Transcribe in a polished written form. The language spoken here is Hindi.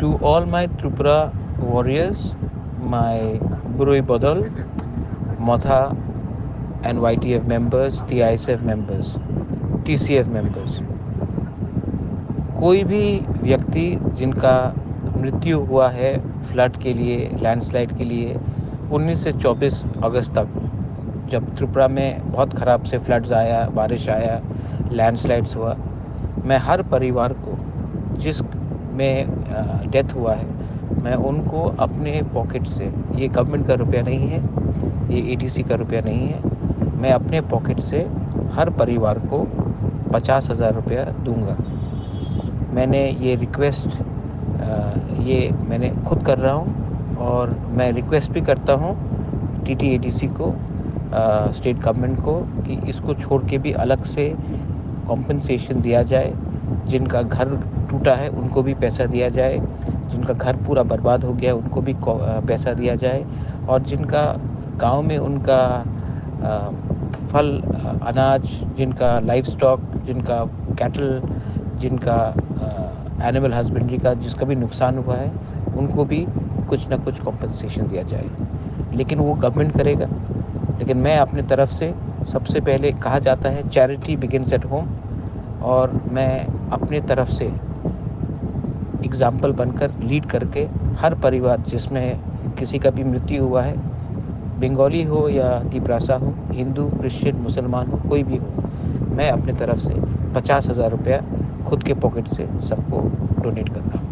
To all my Tripura warriors, my Burui Bodal, Motha and YTF members, TISF members, TCF members, कोई भी व्यक्ति जिनका मृत्यु हुआ है फ्लड के लिए, लैंडस्लाइड के लिए 19 से 24 अगस्त तक, जब त्रिपुरा में बहुत ख़राब से फ्लड्स आया, बारिश आया, लैंडस्लाइड्स हुआ, मैं हर परिवार को जिस में डेथ हुआ है, मैं उनको अपने पॉकेट से, ये गवर्नमेंट का रुपया नहीं है, ये एटीसी का रुपया नहीं है, मैं अपने पॉकेट से हर परिवार को 50,000 रुपया दूंगा। मैंने ये रिक्वेस्ट ये मैंने खुद कर रहा हूँ और मैं रिक्वेस्ट भी करता हूँ TTADC को, स्टेट गवर्नमेंट को, कि इसको छोड़ के भी अलग से कॉम्पनसेशन दिया जाए। जिनका घर टूटा है उनको भी पैसा दिया जाए, जिनका घर पूरा बर्बाद हो गया है उनको भी पैसा दिया जाए, और जिनका गांव में उनका फल, अनाज, जिनका लाइफ स्टॉक, जिनका कैटल, जिनका एनिमल हस्बेंड्री का जिसका भी नुकसान हुआ है, उनको भी कुछ ना कुछ कॉम्पनसेशन दिया जाए। लेकिन वो गवर्नमेंट करेगा, लेकिन मैं अपने तरफ से, सबसे पहले कहा जाता है चैरिटी बिगिंस एट होम, और मैं अपने तरफ से एग्जाम्पल बनकर, लीड करके, हर परिवार जिसमें किसी का भी मृत्यु हुआ है, बंगाली हो या तिपरासा हो, हिंदू, क्रिश्चियन, मुसलमान हो, कोई भी हो, मैं अपने तरफ से 50,000 रुपया खुद के पॉकेट से सबको डोनेट करता हूँ।